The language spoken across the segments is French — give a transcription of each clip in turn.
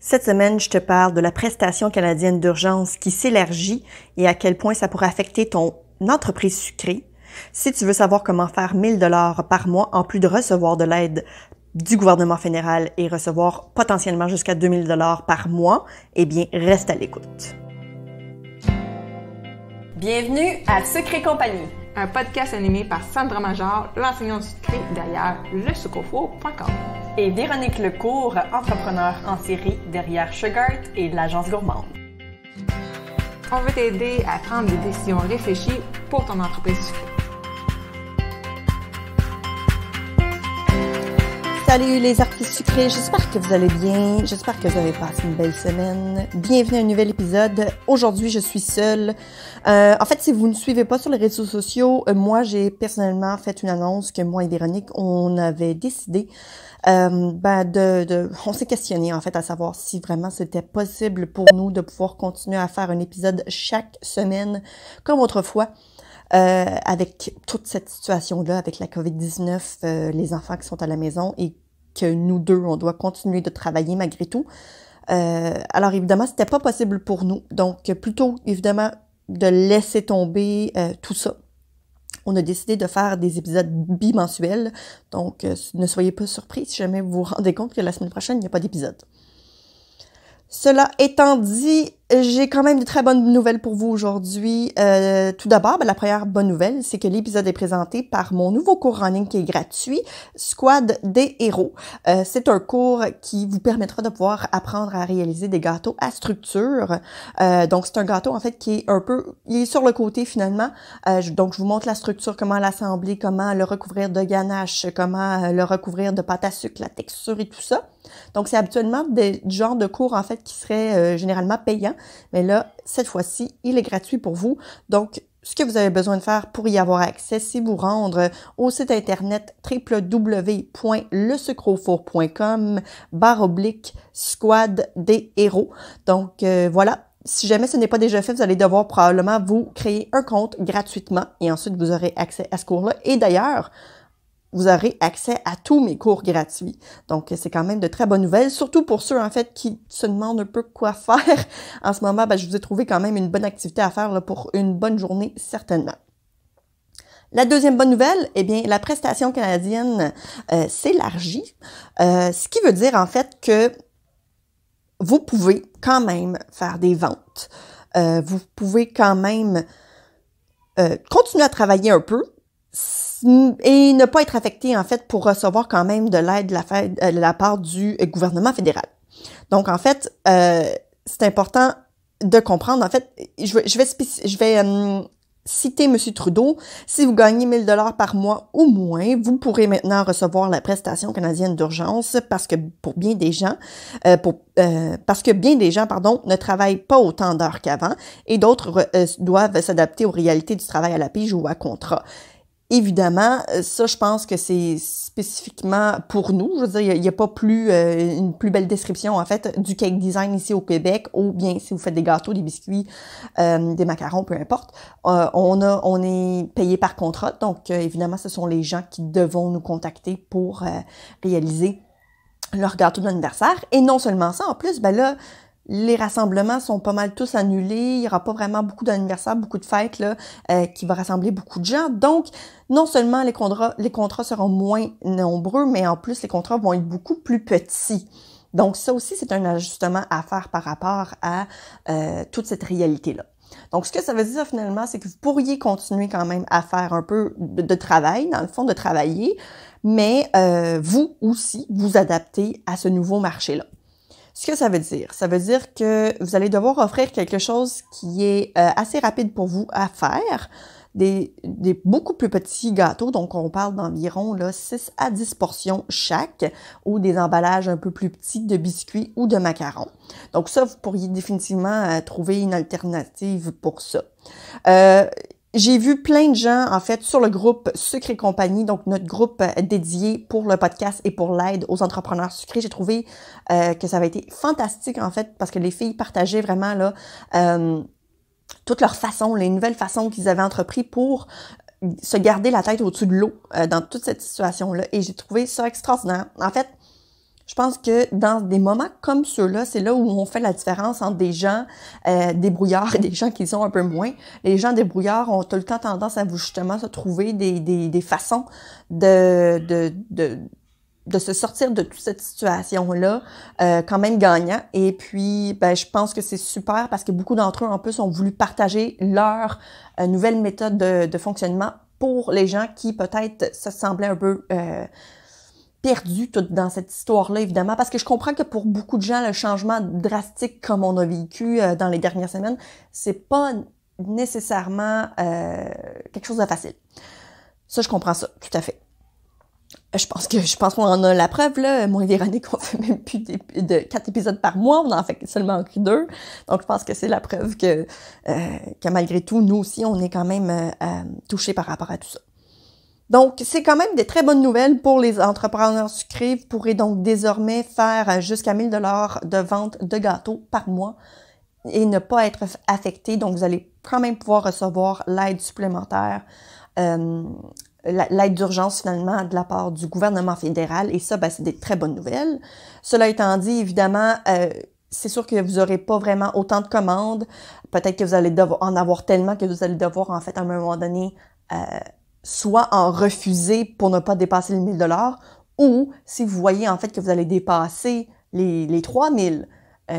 Cette semaine, je te parle de la prestation canadienne d'urgence qui s'élargit et à quel point ça pourrait affecter ton entreprise sucrée. Si tu veux savoir comment faire 1 000 $ par mois en plus de recevoir de l'aide du gouvernement fédéral et recevoir potentiellement jusqu'à 2 000 $ par mois, eh bien, reste à l'écoute. Bienvenue à Sucré Compagnie, un podcast animé par Sandra Major, l'enseignante sucrée derrière lesucrefour.com. Et Véronique Lecourt, entrepreneur en série derrière Sugart et l'agence gourmande. On veut t'aider à prendre des décisions réfléchies pour ton entreprise sucrée. Salut les artistes sucrés, j'espère que vous allez bien, j'espère que vous avez passé une belle semaine. Bienvenue à un nouvel épisode. Aujourd'hui, je suis seule. En fait, si vous ne suivez pas sur les réseaux sociaux, moi, j'ai personnellement fait une annonce que moi et Véronique, on avait décidé on s'est questionné en fait à savoir si vraiment c'était possible pour nous de pouvoir continuer à faire un épisode chaque semaine comme autrefois. Avec toute cette situation-là, avec la COVID-19, les enfants qui sont à la maison et que nous deux, on doit continuer de travailler malgré tout. Alors évidemment, c'était pas possible pour nous. Donc, plutôt évidemment de laisser tomber tout ça. On a décidé de faire des épisodes bimensuels. Donc, ne soyez pas surpris si jamais vous vous rendez compte que la semaine prochaine, il n'y a pas d'épisode. Cela étant dit, j'ai quand même de très bonnes nouvelles pour vous aujourd'hui. Tout d'abord, la première bonne nouvelle, c'est que l'épisode est présenté par mon nouveau cours en ligne qui est gratuit, Squad des héros. C'est un cours qui vous permettra de pouvoir apprendre à réaliser des gâteaux à structure. Donc, c'est un gâteau, en fait, qui est il est sur le côté, finalement. Donc, je vous montre la structure, comment l'assembler, comment le recouvrir de ganache, comment le recouvrir de pâte à sucre, la texture et tout ça. Donc, c'est habituellement du genre de cours, en fait, qui serait généralement payant. Mais là, cette fois-ci, il est gratuit pour vous. Donc, ce que vous avez besoin de faire pour y avoir accès, c'est vous rendre au site internet www.lesucreaufour.com/squad des héros. Donc, voilà. Si jamais ce n'est pas déjà fait, vous allez devoir probablement vous créer un compte gratuitement et ensuite vous aurez accès à ce cours-là. Et d'ailleurs, vous aurez accès à tous mes cours gratuits. Donc, c'est quand même de très bonnes nouvelles, surtout pour ceux, en fait, qui se demandent un peu quoi faire. En ce moment, je vous ai trouvé quand même une bonne activité à faire là, pour une bonne journée, certainement. La deuxième bonne nouvelle, eh bien, la prestation canadienne s'élargit, ce qui veut dire, en fait, que vous pouvez quand même faire des ventes. Vous pouvez quand même continuer à travailler un peu, et ne pas être affecté, en fait, pour recevoir quand même de l'aide de la part du gouvernement fédéral. Donc, en fait, c'est important de comprendre. En fait, je vais citer M. Trudeau. Si vous gagnez 1 000 $ par mois ou moins, vous pourrez maintenant recevoir la prestation canadienne d'urgence parce que bien des gens ne travaillent pas autant d'heures qu'avant et d'autres doivent s'adapter aux réalités du travail à la pige ou à contrat. Évidemment, ça, je pense que c'est spécifiquement pour nous. Je veux dire, il n'y a pas une plus belle description, en fait, du cake design ici au Québec, ou bien si vous faites des gâteaux, des biscuits, des macarons, peu importe. On est payé par contrat, donc évidemment, ce sont les gens qui devront nous contacter pour réaliser leur gâteau d'anniversaire. Et non seulement ça, en plus, là, les rassemblements sont pas mal tous annulés. Il n'y aura pas vraiment beaucoup d'anniversaires, beaucoup de fêtes là, qui va rassembler beaucoup de gens. Donc, non seulement les contrats seront moins nombreux, mais en plus, les contrats vont être beaucoup plus petits. Donc, ça aussi, c'est un ajustement à faire par rapport à toute cette réalité-là. Donc, ce que ça veut dire finalement, c'est que vous pourriez continuer quand même à faire un peu de travail, dans le fond, de travailler, mais vous aussi, vous adapter à ce nouveau marché-là. Ce que ça veut dire que vous allez devoir offrir quelque chose qui est assez rapide pour vous à faire, des beaucoup plus petits gâteaux, donc on parle d'environ 6 à 10 portions chaque, ou des emballages un peu plus petits de biscuits ou de macarons. Donc ça, vous pourriez définitivement trouver une alternative pour ça. J'ai vu plein de gens, en fait, sur le groupe Sucre et compagnie, donc notre groupe dédié pour le podcast et pour l'aide aux entrepreneurs sucrés. J'ai trouvé que ça avait été fantastique, en fait, parce que les filles partageaient vraiment là toutes leurs façons, les nouvelles façons qu'ils avaient entrepris pour se garder la tête au-dessus de l'eau dans toute cette situation-là. Et j'ai trouvé ça extraordinaire. En fait, Je pense que dans des moments comme ceux-là, c'est là où on fait la différence entre des gens débrouillards et des gens qui sont un peu moins. Les gens débrouillards ont tout le temps tendance à vous justement se trouver des façons de se sortir de toute cette situation-là quand même gagnant. Et puis, ben, je pense que c'est super parce que beaucoup d'entre eux, en plus, ont voulu partager leur nouvelle méthode de fonctionnement pour les gens qui, peut-être, se semblaient un peu perdus tout dans cette histoire-là, évidemment. Parce que je comprends que pour beaucoup de gens, le changement drastique comme on a vécu dans les dernières semaines, c'est pas nécessairement quelque chose de facile. Ça, je comprends ça, tout à fait. Je pense qu'on en a la preuve, là. Moi et Véronique, on fait même plus de 4 épisodes par mois. On en fait seulement 2. Donc, je pense que c'est la preuve que malgré tout, nous aussi, on est quand même touchés par rapport à tout ça. Donc, c'est quand même des très bonnes nouvelles pour les entrepreneurs sucrés. Vous pourrez donc désormais faire jusqu'à 1 000 $ de vente de gâteaux par mois et ne pas être affecté. Donc, vous allez quand même pouvoir recevoir l'aide supplémentaire, l'aide d'urgence finalement de la part du gouvernement fédéral. Et ça, ben, c'est des très bonnes nouvelles. Cela étant dit, évidemment, c'est sûr que vous n'aurez pas vraiment autant de commandes. Peut-être que vous allez en avoir tellement que vous allez devoir, en fait, à un moment donné, soit en refuser pour ne pas dépasser les 1 000 $ ou si vous voyez, en fait, que vous allez dépasser les 3 000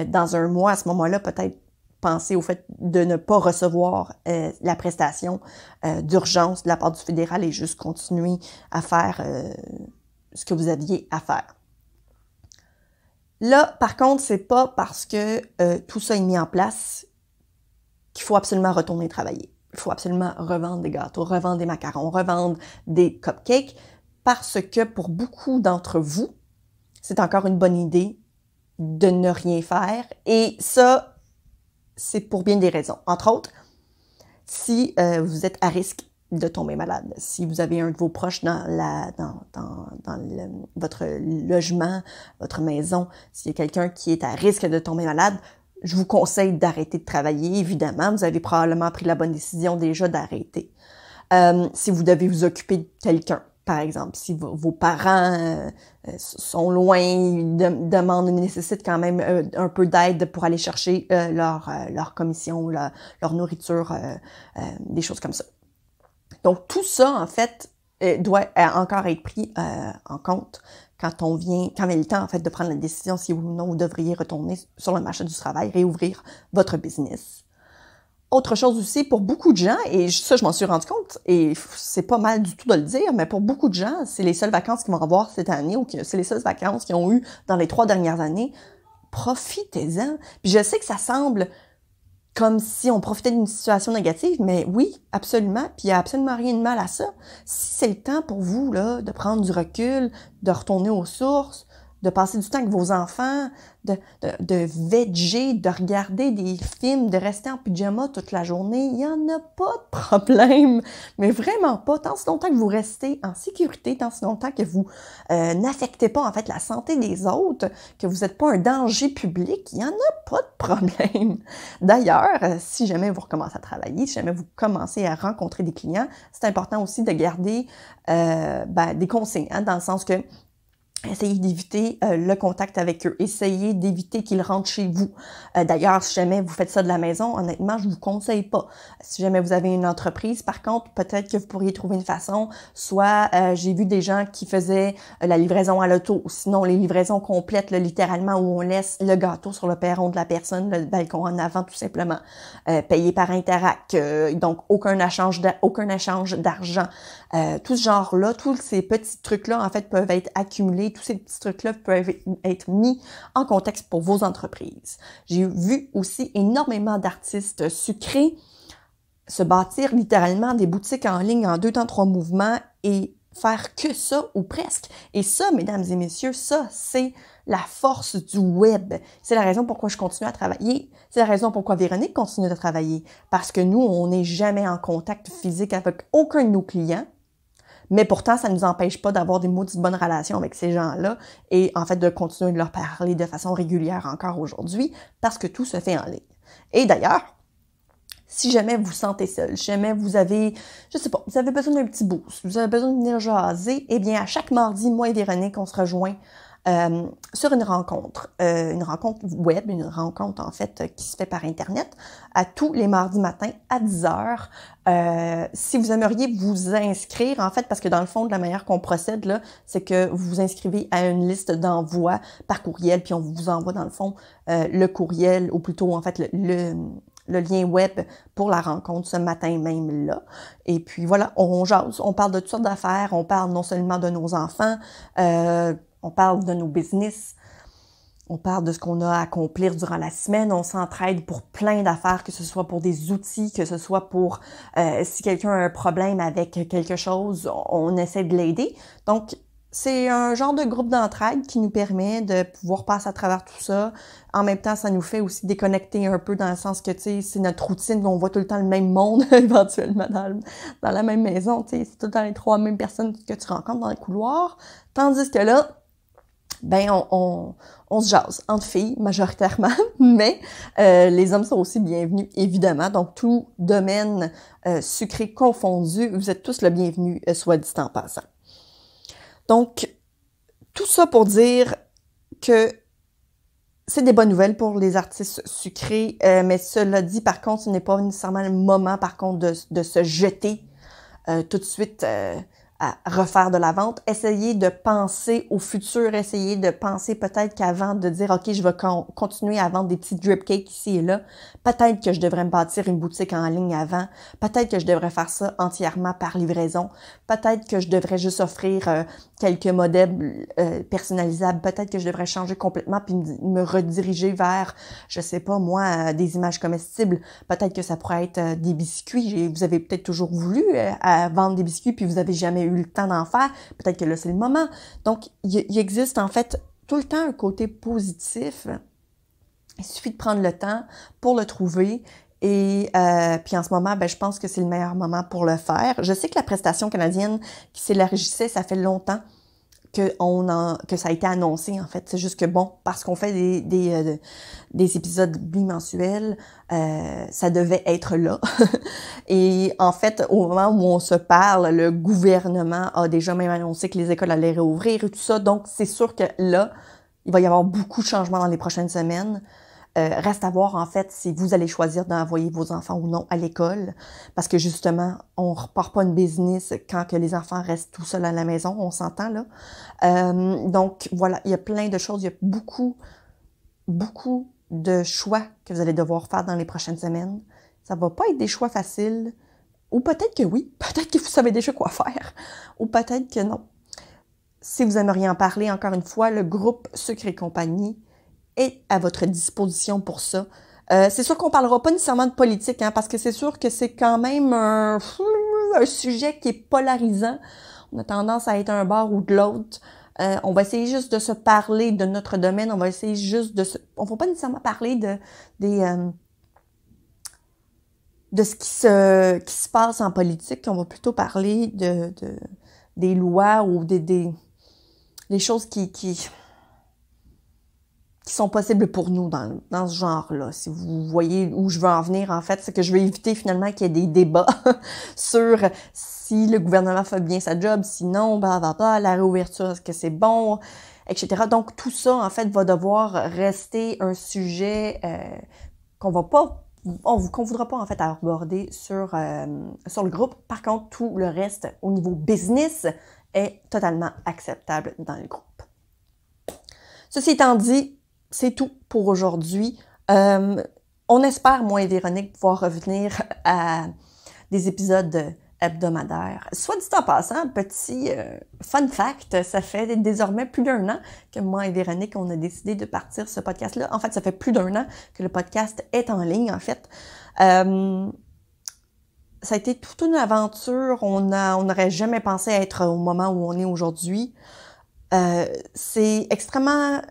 dans un mois, à ce moment-là, peut-être penser au fait de ne pas recevoir la prestation d'urgence de la part du fédéral et juste continuer à faire ce que vous aviez à faire. Là, par contre, c'est pas parce que tout ça est mis en place qu'il faut absolument retourner travailler. Il faut absolument revendre des gâteaux, revendre des macarons, revendre des cupcakes, parce que pour beaucoup d'entre vous, c'est encore une bonne idée de ne rien faire. Et ça, c'est pour bien des raisons. Entre autres, si vous êtes à risque de tomber malade, si vous avez un de vos proches dans votre logement, votre maison, s'il y a quelqu'un qui est à risque de tomber malade, je vous conseille d'arrêter de travailler, évidemment. Vous avez probablement pris la bonne décision déjà d'arrêter. Si vous devez vous occuper de quelqu'un, par exemple, si vos parents sont loin, nécessitent quand même un peu d'aide pour aller chercher leur commission, leur nourriture, des choses comme ça. Donc, tout ça, en fait, doit encore être pris en compte quand vient le temps, en fait, de prendre la décision si oui ou non vous devriez retourner sur le marché du travail, réouvrir votre business. Autre chose aussi, pour beaucoup de gens, et ça, je m'en suis rendu compte, et c'est pas mal du tout de le dire, mais pour beaucoup de gens, c'est les seules vacances qu'ils vont avoir cette année, ou c'est les seules vacances qu'ils ont eues dans les 3 dernières années. Profitez-en. Puis je sais que ça semble comme si on profitait d'une situation négative, mais oui, absolument, puis il n'y a absolument rien de mal à ça. Si c'est le temps pour vous, là, de prendre du recul, de retourner aux sources, de passer du temps avec vos enfants, de veger, de regarder des films, de rester en pyjama toute la journée, il n'y en a pas de problème, mais vraiment pas. Tant si longtemps que vous restez en sécurité, tant si longtemps que vous n'affectez pas en fait la santé des autres, que vous n'êtes pas un danger public, il n'y en a pas de problème. D'ailleurs, si jamais vous recommencez à travailler, si jamais vous commencez à rencontrer des clients, c'est important aussi de garder des consignes, hein, dans le sens que essayez d'éviter le contact avec eux. Essayez d'éviter qu'ils rentrent chez vous. D'ailleurs, si jamais vous faites ça de la maison, honnêtement, je vous conseille pas. Si jamais vous avez une entreprise, par contre, peut-être que vous pourriez trouver une façon. Soit, j'ai vu des gens qui faisaient la livraison à l'auto, ou sinon les livraisons complètes, là, littéralement, où on laisse le gâteau sur le perron de la personne, le balcon en avant, tout simplement. Payé par Interac, donc aucun échange d'argent. Tout ce genre-là, tous ces petits trucs-là, en fait, peuvent être accumulés. Tous ces petits trucs-là peuvent être mis en contexte pour vos entreprises. J'ai vu aussi énormément d'artistes sucrés se bâtir littéralement des boutiques en ligne en 2 temps 3 mouvements et faire que ça, ou presque. Et ça, mesdames et messieurs, ça, c'est la force du web. C'est la raison pourquoi je continue à travailler. C'est la raison pourquoi Véronique continue de travailler. Parce que nous, on n'est jamais en contact physique avec aucun de nos clients. Mais pourtant, ça ne nous empêche pas d'avoir des maudites bonnes relations avec ces gens-là et en fait de continuer de leur parler de façon régulière encore aujourd'hui parce que tout se fait en ligne. Et d'ailleurs, si jamais vous sentez seul, si jamais vous avez, je sais pas, vous avez besoin d'un petit boost, vous avez besoin de venir jaser, eh bien à chaque mardi, moi et Véronique, on se rejoint sur une rencontre web, une rencontre en fait qui se fait par Internet, à tous les mardis matins à 10h. Si vous aimeriez vous inscrire, en fait, parce que dans le fond, de la manière qu'on procède, là, c'est que vous vous inscrivez à une liste d'envoi par courriel, puis on vous envoie, dans le fond, le courriel, ou plutôt, en fait, le lien web pour la rencontre ce matin même là. Et puis voilà, on jase, on parle de toutes sortes d'affaires, on parle non seulement de nos enfants, on parle de nos business, on parle de ce qu'on a à accomplir durant la semaine, on s'entraide pour plein d'affaires, que ce soit pour des outils, que ce soit pour si quelqu'un a un problème avec quelque chose, on essaie de l'aider. Donc, c'est un genre de groupe d'entraide qui nous permet de pouvoir passer à travers tout ça. En même temps, ça nous fait aussi déconnecter un peu dans le sens que, tu sais, c'est notre routine, on voit tout le temps le même monde éventuellement dans la même maison, tu sais, c'est tout le temps les 3 mêmes personnes que tu rencontres dans le couloir. Tandis que là, ben on se jase entre filles majoritairement, mais les hommes sont aussi bienvenus, évidemment. Donc, tout domaine sucré confondu, vous êtes tous le bienvenu, soit dit en passant. Donc, tout ça pour dire que c'est des bonnes nouvelles pour les artistes sucrés, mais cela dit, par contre, ce n'est pas nécessairement le moment, par contre, de se jeter tout de suite à refaire de la vente. Essayez de penser au futur, essayez de penser peut-être qu'avant de dire « OK, je vais continuer à vendre des petits drip cakes ici et là », peut-être que je devrais me bâtir une boutique en ligne avant, peut-être que je devrais faire ça entièrement par livraison, peut-être que je devrais juste offrir quelques modèles personnalisables, peut-être que je devrais changer complètement puis me rediriger vers, je sais pas moi, des images comestibles, peut-être que ça pourrait être des biscuits, vous avez peut-être toujours voulu vendre des biscuits puis vous avez jamais eu le temps d'en faire, peut-être que là c'est le moment. Donc, il existe en fait tout le temps un côté positif. Il suffit de prendre le temps pour le trouver. Et puis en ce moment, ben, je pense que c'est le meilleur moment pour le faire. Je sais que la prestation canadienne qui s'élargissait, ça fait longtemps que ça a été annoncé, en fait. C'est juste que, bon, parce qu'on fait des épisodes bimensuels, ça devait être là. Et en fait, au moment où on se parle, le gouvernement a déjà même annoncé que les écoles allaient réouvrir et tout ça. Donc, c'est sûr que là, il va y avoir beaucoup de changements dans les prochaines semaines. Reste à voir, en fait, si vous allez choisir d'envoyer vos enfants ou non à l'école. Parce que, justement, on repart pas une business quand que les enfants restent tout seuls à la maison. On s'entend, là. Donc, voilà, il y a plein de choses. Il y a beaucoup de choix que vous allez devoir faire dans les prochaines semaines. Ça va pas être des choix faciles. Ou peut-être que oui. Peut-être que vous savez déjà quoi faire. Ou peut-être que non. Si vous aimeriez en parler, encore une fois, le groupe Sucre et compagnie est à votre disposition pour ça. C'est sûr qu'on parlera pas nécessairement de politique, hein, parce que c'est sûr que c'est quand même un sujet qui est polarisant. On a tendance à être un bord ou de l'autre. On va essayer juste de se parler de notre domaine. On va essayer juste on va pas nécessairement parler de ce qui se passe en politique. On va plutôt parler des lois ou des choses qui sont possibles pour nous dans ce genre-là. Si vous voyez où je veux en venir, en fait, c'est que je veux éviter finalement qu'il y ait des débats sur si le gouvernement fait bien sa job, sinon, la réouverture, est-ce que c'est bon, etc. Donc, tout ça, en fait, va devoir rester un sujet qu'on voudra pas, en fait, aborder sur le groupe. Par contre, tout le reste, au niveau business, est totalement acceptable dans le groupe. Ceci étant dit, c'est tout pour aujourd'hui. On espère, moi et Véronique, pouvoir revenir à des épisodes hebdomadaires. Soit dit en passant, petit fun fact, ça fait désormais plus d'1 an que moi et Véronique, on a décidé de partir ce podcast-là. En fait, ça fait plus d'1 an que le podcast est en ligne, en fait. Ça a été toute une aventure. On n'aurait jamais pensé être au moment où on est aujourd'hui. C'est extrêmement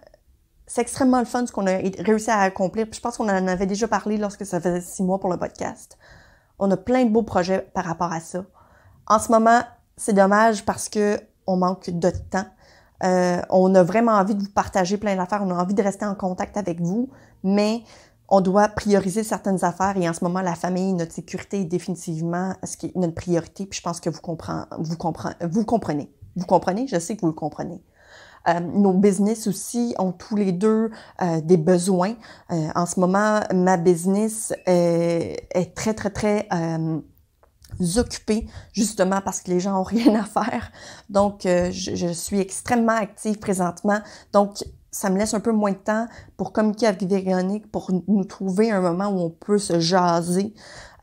le fun ce qu'on a réussi à accomplir. Puis je pense qu'on en avait déjà parlé lorsque ça faisait 6 mois pour le podcast. On a plein de beaux projets par rapport à ça. En ce moment, c'est dommage parce que on manque de temps. On a vraiment envie de vous partager plein d'affaires. On a envie de rester en contact avec vous, mais on doit prioriser certaines affaires. Et en ce moment, la famille, notre sécurité est définitivement ce qui est notre priorité. Puis je pense que vous comprenez. Vous comprenez? Je sais que vous le comprenez. Nos business aussi ont tous les deux des besoins. En ce moment, ma business est très, très, très occupée, justement parce que les gens ont rien à faire. Donc, je suis extrêmement active présentement. Donc, ça me laisse un peu moins de temps pour communiquer avec Véronique, pour nous trouver un moment où on peut se jaser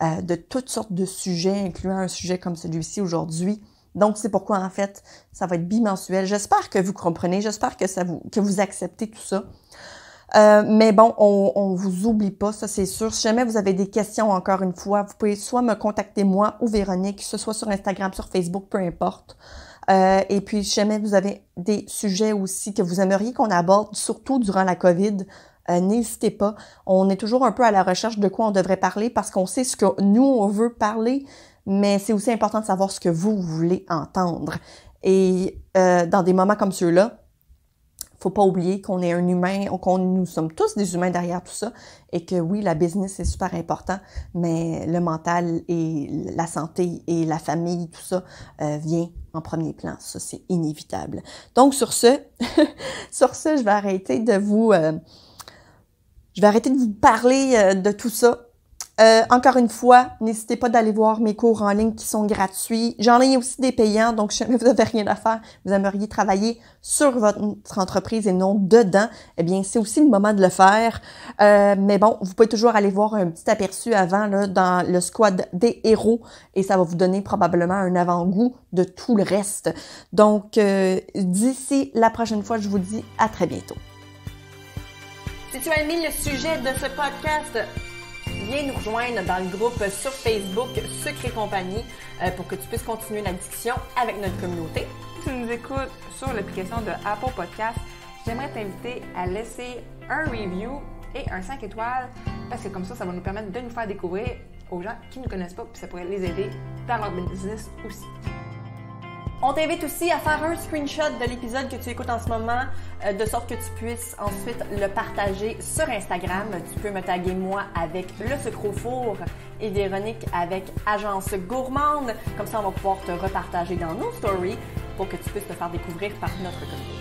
de toutes sortes de sujets, incluant un sujet comme celui-ci aujourd'hui. Donc, c'est pourquoi, en fait, ça va être bimensuel. J'espère que vous comprenez, j'espère que vous acceptez tout ça. Mais bon, on vous oublie pas, ça c'est sûr. Si jamais vous avez des questions, encore une fois, vous pouvez soit me contacter moi ou Véronique, que ce soit sur Instagram, sur Facebook, peu importe. Et puis, si jamais vous avez des sujets aussi que vous aimeriez qu'on aborde, surtout durant la COVID, n'hésitez pas. On est toujours un peu à la recherche de quoi on devrait parler parce qu'on sait ce que nous, on veut parler, mais c'est aussi important de savoir ce que vous voulez entendre. Et dans des moments comme ceux-là, faut pas oublier qu'on est un humain, nous sommes tous des humains derrière tout ça, et que oui, la business c'est super important, mais le mental et la santé et la famille, tout ça vient en premier plan. Ça, c'est inévitable. Donc sur ce, je vais arrêter de vous parler de tout ça. Encore une fois, n'hésitez pas d'aller voir mes cours en ligne qui sont gratuits. J'en ai aussi des payants, donc si jamais vous n'avez rien à faire, vous aimeriez travailler sur votre entreprise et non dedans, eh bien, c'est aussi le moment de le faire. Mais bon, vous pouvez toujours aller voir un petit aperçu avant là, dans le squad des héros et ça va vous donner probablement un avant-goût de tout le reste. Donc, d'ici la prochaine fois, je vous dis à très bientôt. Si tu as aimé le sujet de ce podcast, viens nous rejoindre dans le groupe sur Facebook Sucre et compagnie pour que tu puisses continuer la discussion avec notre communauté. Si tu nous écoutes sur l'application de Apple Podcast, j'aimerais t'inviter à laisser un review et un 5 étoiles parce que comme ça va nous permettre de nous faire découvrir aux gens qui ne nous connaissent pas puis ça pourrait les aider dans leur business aussi. On t'invite aussi à faire un screenshot de l'épisode que tu écoutes en ce moment, de sorte que tu puisses ensuite le partager sur Instagram. Tu peux me taguer moi avec Le Sucre au Four et Véronique avec Agence Gourmande. Comme ça, on va pouvoir te repartager dans nos stories pour que tu puisses te faire découvrir par notre communauté.